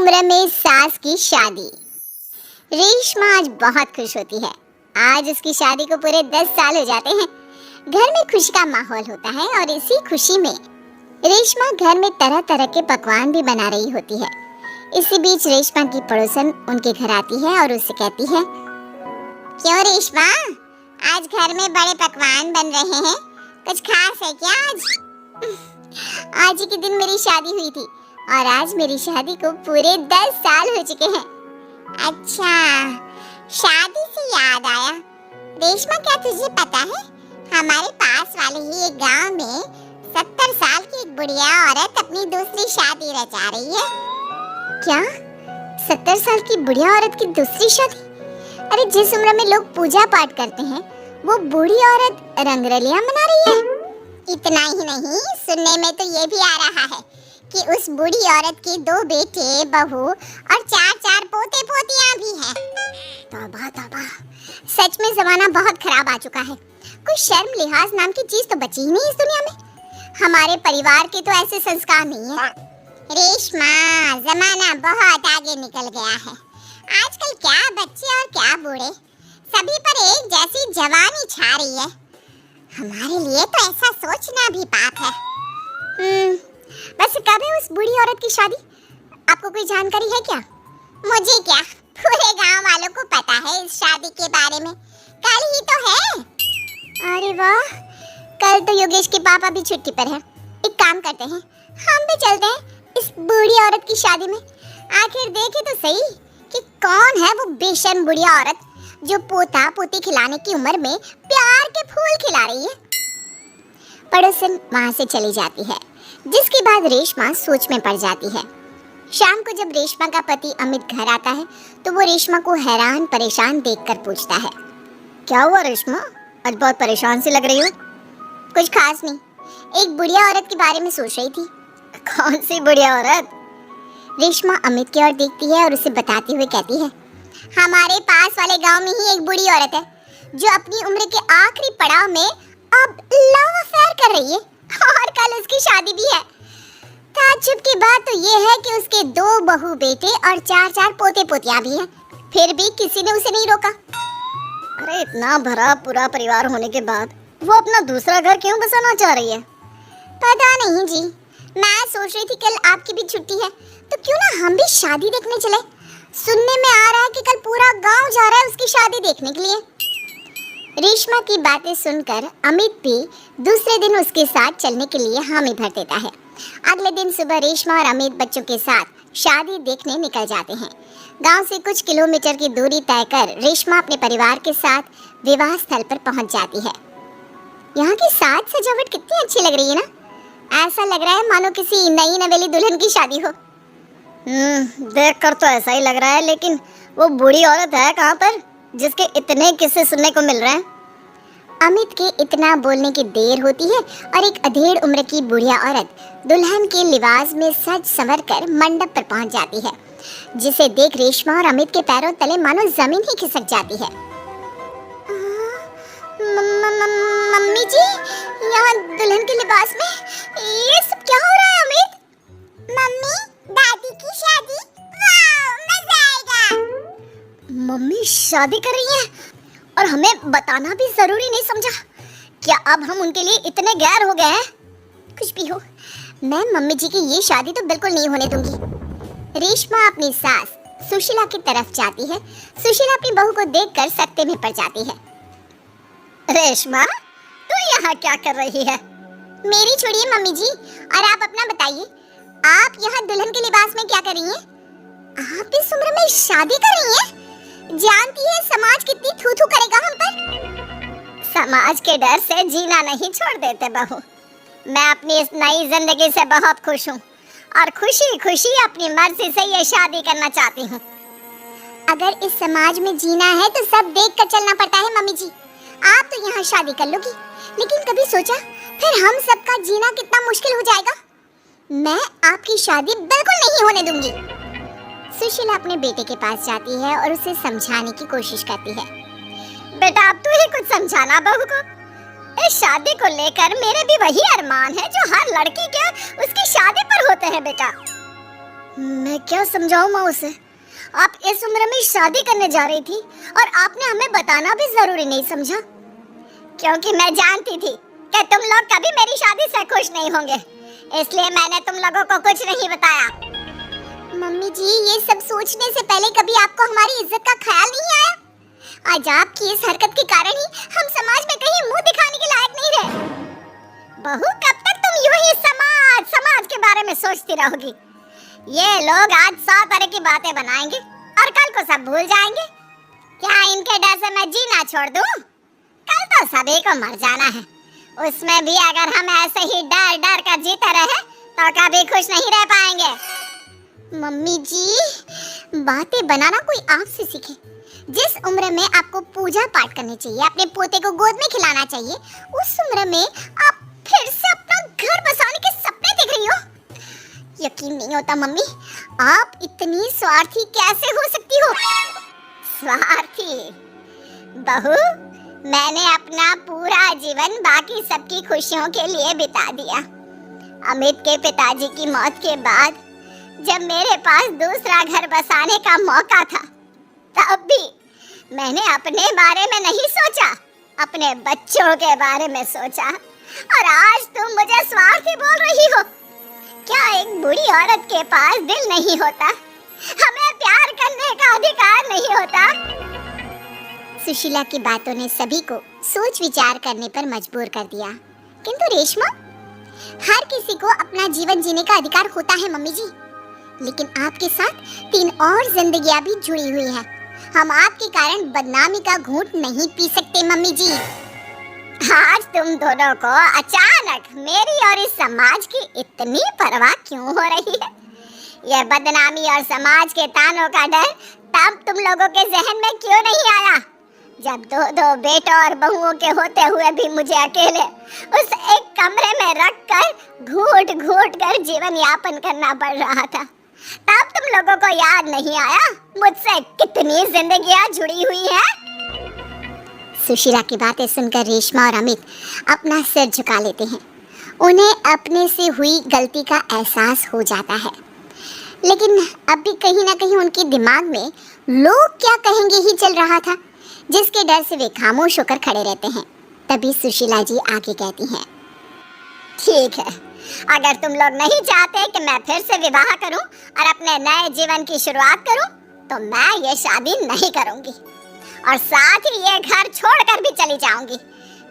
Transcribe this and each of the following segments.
उम्र में सास की शादी। रेशमा आज बहुत खुश होती है। आज उसकी शादी को पूरे 10 साल हो जाते हैं। घर में खुशी का माहौल होता है और इसी खुशी में रेशमा घर में तरह तरह के पकवान भी बना रही होती है। इसी बीच रेशमा की पड़ोसन उनके घर आती है और उससे कहती है, क्यों रेशमा, आज घर में बड़े पकवान बन रहे हैं, कुछ खास है क्या आज? आज ही के दिन मेरी शादी हुई थी और आज मेरी शादी को पूरे 10 साल हो चुके हैं। अच्छा, शादी से याद आया, रेशमा क्या तुझे पता है हमारे पास वाले ही एक गांव में 70 साल की एक बुढ़िया औरत अपनी दूसरी शादी रचा रही है। क्या 70 साल की बुढ़िया औरत की दूसरी शादी? अरे जिस उम्र में लोग पूजा पाठ करते हैं वो बूढ़ी औरत रंगरलियां मना रही है। इतना ही नहीं, सुनने में तो ये भी आ रहा है कि उस बूढ़ी औरत के 2 बेटे, बहू और 4 पोते पोतियां भी हैं। तौबा तौबा, सच में जमाना बहुत खराब आ चुका है। कोई शर्म लिहाज नाम की चीज तो बची ही नहीं इस दुनिया में। हमारे परिवार के तो ऐसे संस्कार नहीं है। रेशमा, जमाना बहुत आगे निकल गया है। आजकल क्या बच्चे और क्या बूढ़े, सभी पर एक जैसी जवानी छा रही है। हमारे लिए तो ऐसा सोचना भी पाप है। बस कब है उस बूढ़ी औरत की शादी? आपको कोई जानकारी है क्या? मुझे क्या, पूरे गांव वालों को पता है इस शादी के बारे में। कल ही तो है। अरे वाह, कल तो योगेश के पापा भी छुट्टी पर हैं। एक काम करते हैं, हम भी चलते हैं इस बूढ़ी औरत की शादी में। आखिर देखे तो सही कि कौन है वो बेशर्म बुढ़िया औरत जो पोता पोती खिलाने की उम्र में प्यार के फूल खिला रही है। पड़ोसन वहां से चली जाती है, जिसके बाद रेशमा सोच में पड़ जाती है। शाम को जब रेशमा का पति अमित घर आता है तो वो रेशमा को हैरान परेशान देखकर पूछता है, क्या हुआ रेशमा, आज बहुत परेशान सी लग रही हो? कुछ खास नहीं, एक बुढ़िया औरत के बारे में सोच रही थी। कौन सी बुढ़िया औरत? रेशमा अमित की ओर देखती है और उसे बताती हुए कहती है, हमारे पास वाले गांव में ही एक बूढ़ी औरत है जो अपनी उम्र के आखिरी पड़ाव में अब लव अफेयर कर रही है और कल उसकी शादी भी है। ताज्जुब की बात तो ये है कि उसके 2 बहू बेटे और 4 पोते पोतियां भी हैं, फिर भी किसी ने उसे नहीं रोका। अरे इतना भरा पूरा परिवार होने के बाद वो अपना दूसरा घर क्यों बसाना चाह रही है? पता नहीं जी, मैं सोच रही थी कल आपकी भी छुट्टी है तो क्यों ना हम भी शादी देखने चले। सुनने में आ रहा है कि कल पूरा गांव जा रहा है उसकी शादी देखने के लिए। रेशमा की बातें सुनकर अमित भी दूसरे दिन उसके साथ चलने के लिए हामी भर देता है। अगले दिन सुबह रेशमा और अमित बच्चों के साथ शादी देखने निकल जाते हैं। गांव से कुछ किलोमीटर की दूरी तय कर रेशमा अपने परिवार के साथ विवाह स्थल पर पहुंच जाती है। यहाँ की साज सजावट कितनी अच्छी लग रही है ना, ऐसा लग रहा है मानो किसी नई नवेली दुल्हन की शादी हो। देखकर तो ऐसा ही लग रहा है, लेकिन वो बूढ़ी औरत है कहाँ पर जिसके इतने किस्से सुनने को मिल रहे हैं? अमित के इतना बोलने की देर होती है और एक अधेड़ उम्र की बुढ़िया औरत दुल्हन के लिबास में सज संवर कर मंडप पर पहुंच जाती है, जिसे देख रेशमा और अमित के पैरों तले मानो जमीन ही खिसक जाती है। मम्मी जी, यहाँ दुल्हन के लिबास में ये सब क्या हो रहा है? अमित, मम्मी, दादी की शादी, वाह मजा आएगा। मम्मी शादी कर रही हैं और हमें बताना भी जरूरी नहीं समझा? क्या अब हम उनके लिए इतने गैर हो गए हैं? कुछ भी हो, मैं मम्मी जी की ये शादी तो बिल्कुल नहीं होने दूंगी। रेशमा अपनी सास सुशीला की तरफ जाती है। सुशीला अपनी बहू को देखकर सकते में पड़ जाती है। रेशमा, तू यहाँ क्या कर रही है? मेरी छोड़िए मम्मी जी, और आप अपना बताइए, आप यहाँ दुल्हन के लिबास में क्या कर रही हैं? आप इस उम्र में शादी कर रही हैं? जानती है समाज कितनी थू-थू करेगा हम पर? समाज के डर से जीना नहीं छोड़ देते बहू। मैं अपनी इस नई जिंदगी से बहुत खुश हूँ और खुशी खुशी अपनी मर्जी से ये शादी करना चाहती हूँ। अगर इस समाज में जीना है तो सब देख कर चलना पड़ता है मम्मी जी। आप तो यहाँ शादी कर लोगी, लेकिन कभी सोचा फिर हम सबका जीना कितना मुश्किल हो जाएगा? मैं आपकी शादी बिल्कुल नहीं होने दूंगी। सुशीला अपने बेटे के पास जाती है और उसे समझाने की कोशिश करती है। बेटा, अब तू ही कुछ समझाना बहू को। इस शादी को लेकर मेरे भी वही अरमान है जो हर लड़की के उसकी शादी पर होते हैं बेटा। मैं क्या समझाऊं माँ उसे? आप इस उम्र में शादी करने जा रही थी और आपने हमें बताना भी जरूरी नहीं समझा, क्योंकि मैं जानती थी कि तुम लोग कभी मेरी शादी से खुश नहीं होंगे, इसलिए मैंने तुम लोगों को कुछ नहीं बताया। मम्मी जी, ये सब सोचने से पहले कभी आपको हमारी इज्जत का ख्याल नहीं आया? आज आपकी इस हरकत के कारण ही हम समाज में कहीं मुंह दिखाने के लायक नहीं रहे। बहू, कब तक तुम यूं ही समाज के बारे में सोचती रहोगी? ये लोग आज 100 तरह की बातें बनाएंगे और कल को सब भूल जाएंगे। क्या इनके डर से मैं जीना छोड़ दूं? कल तो सभी को मर जाना है, उसमें भी अगर हम ऐसे ही डर डर कर जीते रहे तो कभी खुश नहीं रह पाएंगे। मम्मी जी, बातें बनाना कोई आपसे सीखे। जिस उम्र में आपको पूजा पाठ करनी चाहिए, अपने पोते को गोद में खिलाना चाहिए, उस उम्र में आप फिर से अपना घर बसाने के सपने देख रही हो। यकीन नहीं होता मम्मी, आप इतनी स्वार्थी कैसे हो सकती हो? स्वार्थी? बहू, मैंने अपना पूरा जीवन बाकी सबकी खुशियों के लिए बिता दिया। अमित के पिताजी की मौत के बाद जब मेरे पास दूसरा घर बसाने का मौका था, तब भी मैंने अपने बारे में नहीं सोचा, अपने बच्चों के बारे में सोचा। और आज तुम मुझे स्वार्थी बोल रही हो? क्या एक बुरी औरत के पास दिल नहीं होता? हमें प्यार करने का अधिकार नहीं होता? सुशीला की बातों ने सभी को सोच विचार करने पर मजबूर कर दिया। किंतु रेशमा, हर किसी को अपना जीवन जीने का अधिकार होता है मम्मी जी, लेकिन आपके साथ 3 और जिंदगियां भी जुड़ी हुई हैं। हम आपके कारण बदनामी का घूंट नहीं पी सकते मम्मी जी। आज तुम दोनों को अचानक मेरी और इस समाज की इतनी परवाह क्यों हो रही है? यह बदनामी और समाज के तानों का डर तब तुम लोगों के जहन में क्यों नहीं आया, जब 2-2 बेटों और बहुओं के होते हुए भी मुझे अकेले उस एक कमरे में रखकर घूट घूट कर जीवन यापन करना पड़ रहा था? तब तुम लोगों को याद नहीं आया मुझसे कितनी जिंदगियां जुड़ी हुई हैं? सुशीला की बातें सुनकर रेशमा और अमित अपना सिर झुका लेते हैं। उन्हें अपने से हुई गलती का एहसास हो जाता है, लेकिन अब भी कहीं ना कहीं उनके दिमाग में लोग क्या कहेंगे ही चल रहा था, जिसके डर से वे खामोश होकर खड़े रहते हैं। तभी सुशीला जी आगे कहती हैं, ठीक है, अगर तुम लोग नहीं चाहते कि मैं फिर से विवाह करूं और अपने नए जीवन की शुरुआत करूं, तो मैं ये शादी नहीं करूंगी और साथ ही ये घर छोड़कर भी चली जाऊंगी।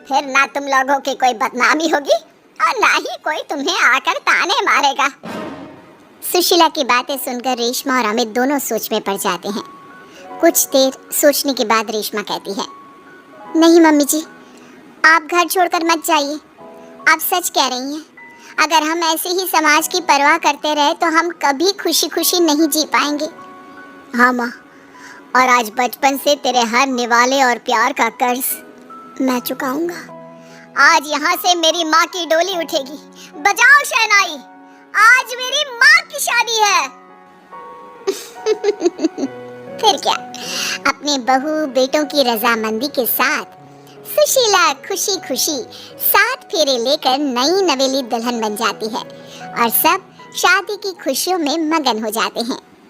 फिर ना तुम लोगों की कोई बदनामी होगी और ना ही कोई तुम्हें आकर ताने मारेगा। सुशीला की बातें सुनकर रेशमा और अमित दोनों सोच में पड़ जाते हैं। कुछ देर सोचने के बाद रेशमा कहती है, नहीं मम्मी जी, आप घर छोड़कर मत जाइए। आप सच कह रही हैं। अगर हम ऐसे ही समाज की परवाह करते रहे तो हम कभी खुशी खुशी नहीं जी पाएंगे। हाँ माँ, और आज बचपन से तेरे हर निवाले और प्यार का कर्ज मैं चुकाऊंगा। आज यहाँ से मेरी माँ की डोली उठेगी। बजाओ शहनाई, आज मेरी माँ की शादी है। फिर क्या, अपने बहू बेटों की रजामंदी के साथ सुशीला खुशी खुशी 7 फेरे लेकर नई नवेली दुल्हन बन जाती है और सब शादी की खुशियों में मगन हो जाते हैं।